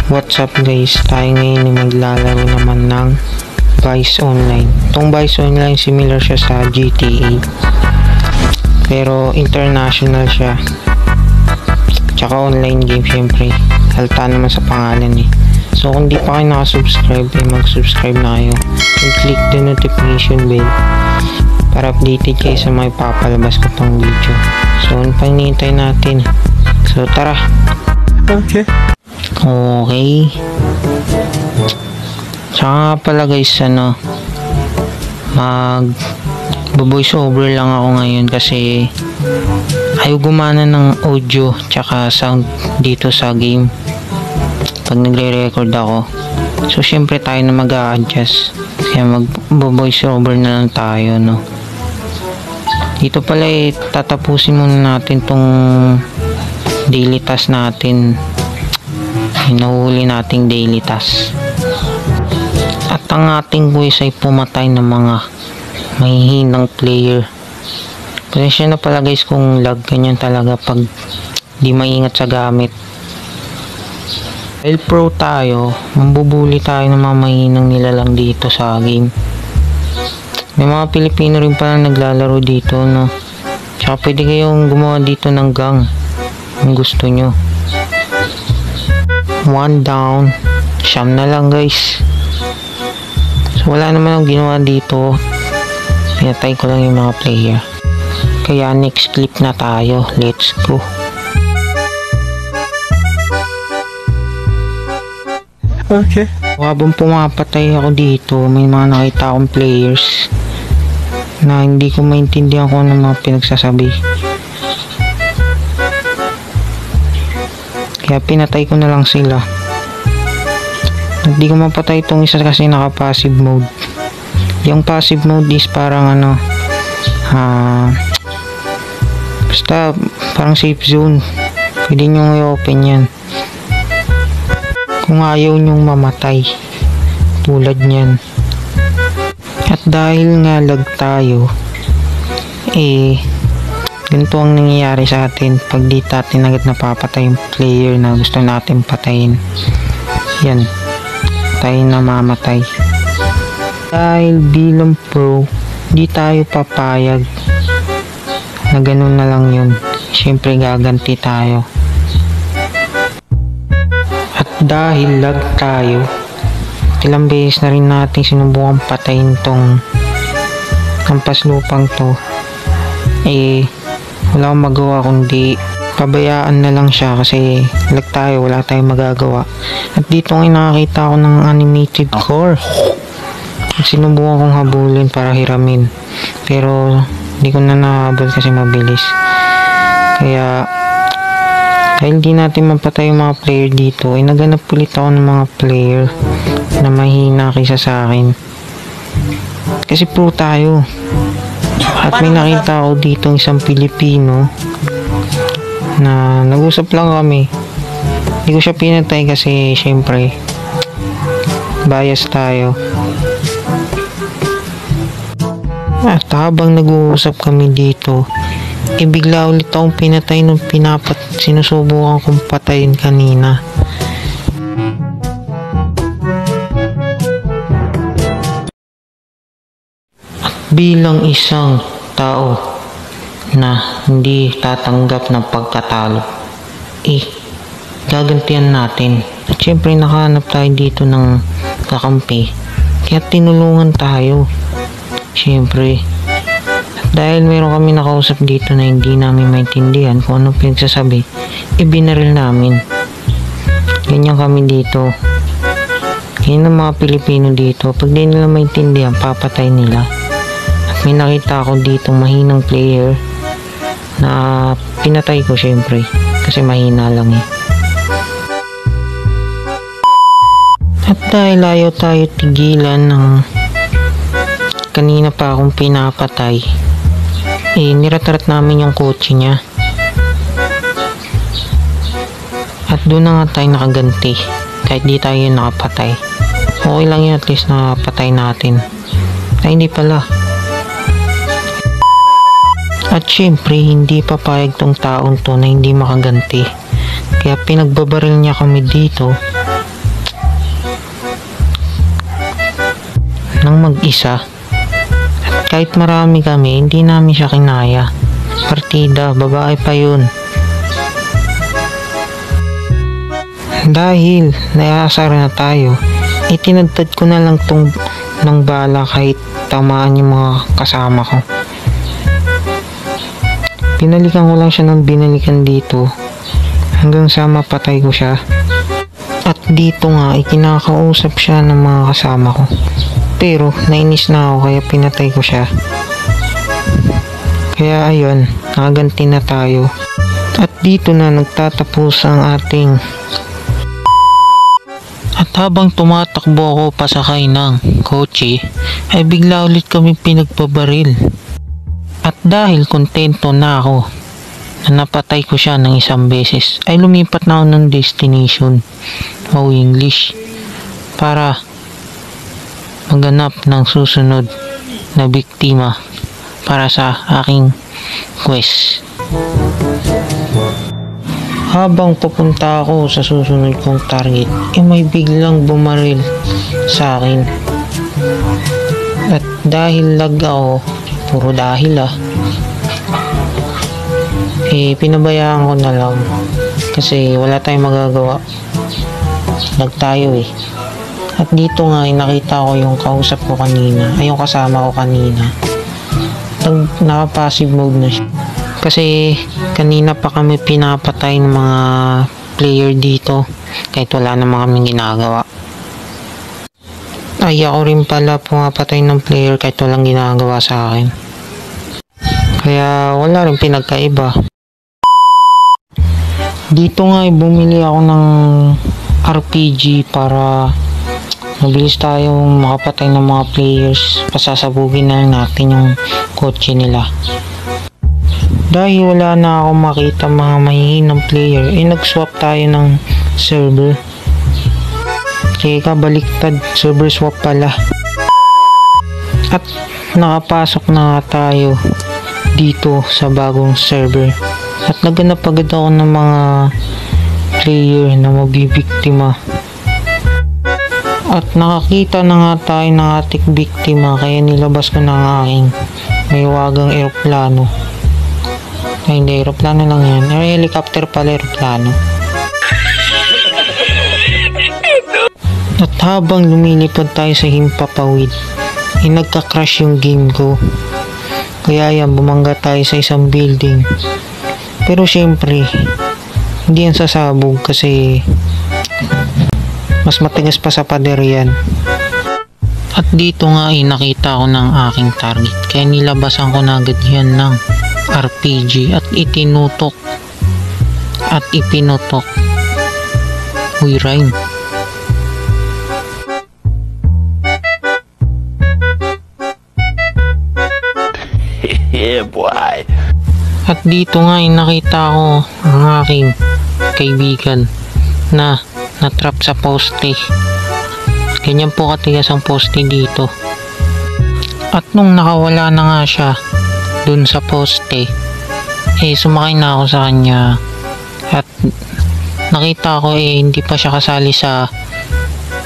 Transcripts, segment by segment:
What's up guys, tayo ngayon ay maglalaro naman ng Vice Online. Itong Vice Online similar siya sa GTA, pero international siya, tsaka online game syempre, halata naman sa pangalan eh. So kung di pa kayo nakasubscribe, mag-subscribe na kayo and click the notification bell para updated kayo sa mga ipapalabas ko pang video. So ano pang hinihintay natin? So tara. Okay. Tsaka pala guys, voice over lang ako ngayon kasi ayaw gumana ng audio tsaka sound dito sa game pag nagre-record ako. So syempre tayo na mag-a-adjust, kaya mag-voice over na lang tayo, no. Dito pala tatapusin muna natin tong daily task natin, hinuhuli nating daily task, at ang ating voice ay pumatay ng mga mahihinang player. Pasensya na pala guys kung lag, ganyan talaga pag di maingat sa gamit. Dahil pro tayo, mambubuli tayo ng mga mahihinang nilalang dito sa game. May mga Pilipino rin pala naglalaro dito, no. Tsaka pwede kayong gumawa dito ng gang kung gusto nyo. One down, siyam na lang guys. So wala naman akong ginawa dito, pinatay ko lang yung mga player. Kaya next clip na tayo, let's go. Okay. Habang pumapatay ako dito, may mga nakita akong players na hindi ko maintindihan kung ano mga pinagsasabi, kaya pinatay ko na lang sila. Hindi ko mapatay itong isa kasi naka passive mode. Yung passive mode is parang basta parang safe zone, pwede nyo i-open yan kung ayaw nyong mamatay tulad nyan. At dahil nga lag tayo, ganito ang nangyayari sa atin pag di natin agad napapatay yung player na gusto natin patayin. Yan, tayo na mamatay. Dahil bilang pro, di tayo papayag na ganun na lang yun. Siyempre gaganti tayo. At dahil lag tayo, ilang beses na rin natin sinubukan patayin tong kampas lupang to, wala akong magawa kundi pabayaan na lang siya kasi lag tayo, wala tayong magagawa. At dito ngayon nakakita ako ng animated core. Sinubukan kong habulin para hiramin, pero hindi ko na nahabol kasi mabilis. Kaya dahil di natin mapatay yung mga player dito, ay naganap ulit ako ng mga player na mahina kaysa sa akin kasi pro tayo. At may nakita ako dito isang Pilipino na nag-usap lang kami. Hindi ko siya pinatay kasi syempre bias tayo. At habang nag-uusap kami dito, bigla ulit akong pinatay nung sinusubukan kong patayin kanina. At bilang isang tao na hindi tatanggap ng pagkatalo, gagantihan natin. At syempre nakahanap tayo dito ng kakampi, kaya tinulungan tayo syempre. Dahil meron kami nakausap dito na hindi namin maintindihan kung anong pinagsasabi, binaril namin. Ganyan kami dito. Yan ang mga Pilipino dito, pag di nila maintindihan, papatay nila. At may nakita ako dito mahinang player na pinatay ko syempre kasi mahina lang At dahil ayaw tayo tigilan ng kanina pa akong pinapatay, niratrat namin yung kotse niya. At doon na nga tayo nakaganti kahit di tayo nakapatay. Okay lang yun, at least nakapatay natin. Ay hindi pala. At syempre hindi papayag tong taong to na hindi makaganti, kaya pinagbabaril niya kami dito ng mag-isa. At kahit marami kami, hindi namin siya kinaya. Partida, babae pa yun. Dahil naiasar na tayo, itinadtad ko na lang tong ng bala kahit tamaan yung mga kasama ko. Binalikan ko lang siya ng binalikan dito hanggang sa mapatay ko siya. At dito nga ikinakausap siya ng mga kasama ko. Pero nainis na ako kaya pinatay ko siya. Kaya ayun, nakaganti na tayo. At dito na nagtatapos ang ating. At habang tumatakbo ako pasakay ng kotse, ay bigla ulit kami pinagbabaril. At dahil kontento na ako na napatay ko siya ng isang beses, ay lumipat na ako ng destination o English para maghanap ng susunod na biktima para sa aking quest. Habang pupunta ako sa susunod kong target, may biglang bumaril sa akin. At dahil lag ako, puro dahil pinabayaan ko na lang kasi wala tayong magagawa. Lag tayo At dito nga nakita ko yung kausap ko kanina, yung kasama ko kanina. Naka-passive mode na siya. Kasi kanina pa kami pinapatay ng mga player dito kahit wala namang kaming ginagawa. Ay ako rin pala pumapatay ng player kahit walang ginagawa sa akin. Kaya wala rin pinagkaiba. Dito nga bumili ako ng RPG para mabilis tayong makapatay ng mga players. Pasasabugin na natin yung kotse nila. Dahil wala na ako makita mga mahihinang player, nag-swap tayo ng server. Teka, baliktad, server swap pala. At nakapasok na tayo dito sa bagong server. At naghanap agad ako ng mga player na mabibiktima. At nakakita na nga tayo ng ating biktima, kaya nilabas ko ng aking may wagang eroplano. Ay hindi, aeroplano lang yan. Helicopter pala, aeroplano. At habang lumilipad tayo sa himpapawid, nagka-crash yung game ko. Kaya yan, bumangga tayo sa isang building. Pero syempre, hindi yan sasabog kasi mas matigas pa sa pader yan. At dito nga nakita ko ng aking target. Kaya nilabasan ko na agad yan ng RPG at itinutok at ipinutok. Uy, rhyme. Yeah, boy. At dito nga nakita ko ang aking kaibigan na natrap sa poste. Ganyan po katigas ang poste dito. At nung nakawala na nga siya dun sa poste, sumakay na ako sa kanya at nakita ko hindi pa siya kasali sa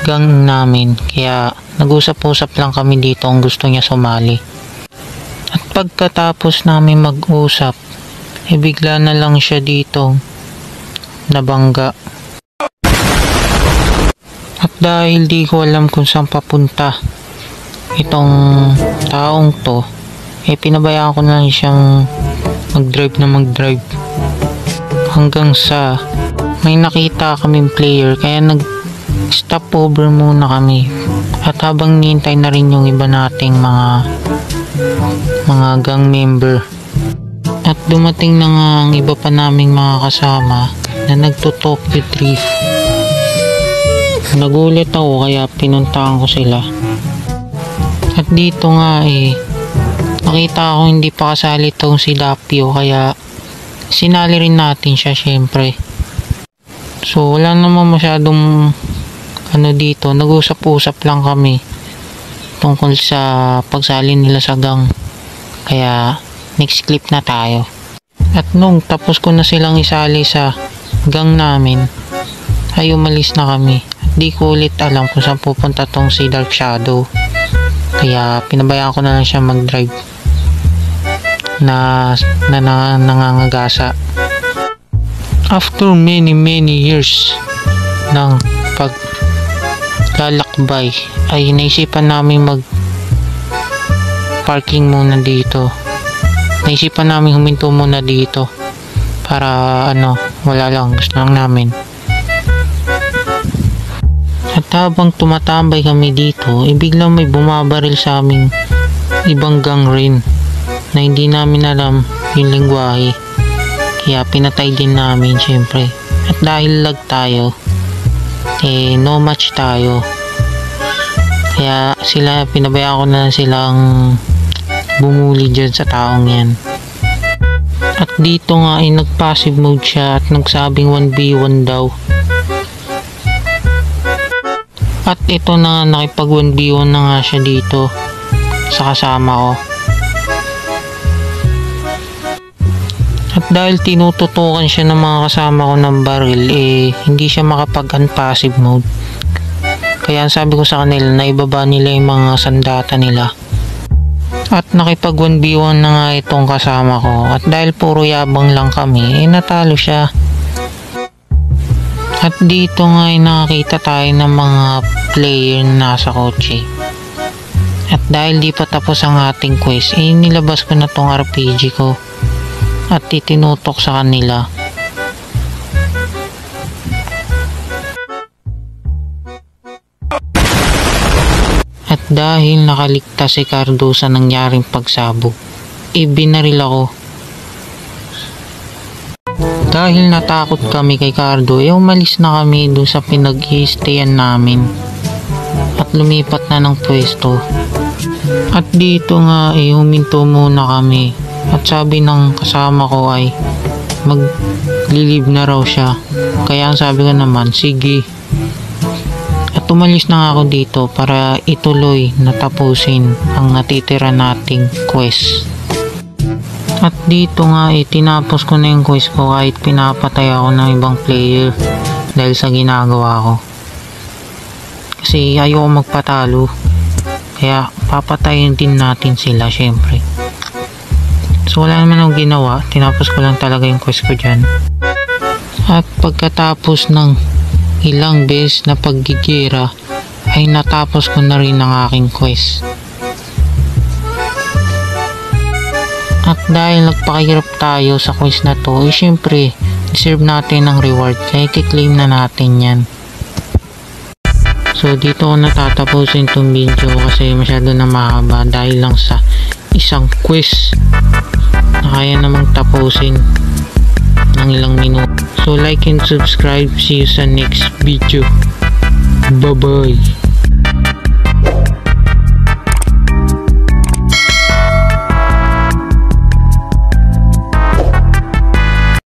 gang namin, kaya nag-usap-usap lang kami dito kung gusto niya sumali. At pagkatapos namin mag-usap, bigla na lang siya dito nabangga. At dahil di ko alam kung saan papunta itong taong to, pinabayaan ko na lang siyang mag-drive hanggang sa may nakita kaming player, kaya nag-stop over muna kami. At habang nihintay na rin yung iba nating mga gang member, at dumating na nga ang iba pa naming mga kasama na nagto-Tokyo Drift. Nagulit ako kaya pinuntahan ko sila. At dito nga nakita ko hindi pa kasali tong si Dapio, kaya sinali rin natin siya syempre. So wala naman masyadong dito, nag-usap-usap lang kami tungkol sa pagsali nila sa gang. Kaya next clip na tayo. At nung tapos ko na silang isali sa gang namin, ay umalis na kami. At di ko ulit alam kung saan pupunta tong si Dark Shadow. Kaya pinabayaan ko na lang siya mag-drive na nangangagasa. After many years ng paglalakbay ay naisipan namin mag parking muna dito. Naisipan namin huminto muna dito para wala lang, gusto lang namin. At habang tumatambay kami dito, biglang may bumabaril sa aming ibang gang rin na hindi namin alam yung lengguwahe. Kaya pinatay din namin syempre. At dahil lag tayo, no match tayo. Kaya pinabayaan ko na silang bumuli dyan sa taong yan. At dito nga nag-passive mode siya at nagsabing 1v1 daw. At ito na nakipag 1v1 na nga siya dito sa kasama ko. At dahil tinututukan siya ng mga kasama ko ng baril, hindi siya makapag-unpassive mode. Kaya sabi ko sa kanila na ibaba nila yung mga sandata nila. At nakipag 1v1 na nga itong kasama ko. At dahil puro yabang lang kami, natalo siya. At dito nga nakakita tayo ng mga player na nasa kotse. At dahil di pa tapos ang ating quest, nilabas ko na tong RPG ko. At titinutok sa kanila. At dahil nakaligtas si Cardo sa nangyaring pagsabog, binaril ako. Dahil natakot kami kay Cardo, umalis na kami doon sa pinag-i-stayan namin. At lumipat na ng pwesto. At dito nga huminto muna kami. At sabi ng kasama ko ay maglilib na raw siya. Kaya ang sabi ko naman, sige. At umalis na ako dito para ituloy na tapusin ang natitira nating quest. At dito nga tinapos ko na yung quest ko kahit pinapatay ako ng ibang player dahil sa ginagawa ko. Kasi ayoko magpatalo. Kaya papatayin din natin sila syempre. So wala naman akong ginawa, tinapos ko lang talaga yung quest ko dyan. At pagkatapos ng ilang beses na paggigira ay natapos ko na rin ang aking quest. At dahil nagpakahirap tayo sa quest na to, syempre deserve natin ng reward kaya i-claim na natin yan. So dito ko natatapusin itong video kasi masyado na mahaba dahil lang sa isang quest na kaya namang tapusin ng ilang minuto. So like and subscribe. See you sa next video. Bye bye.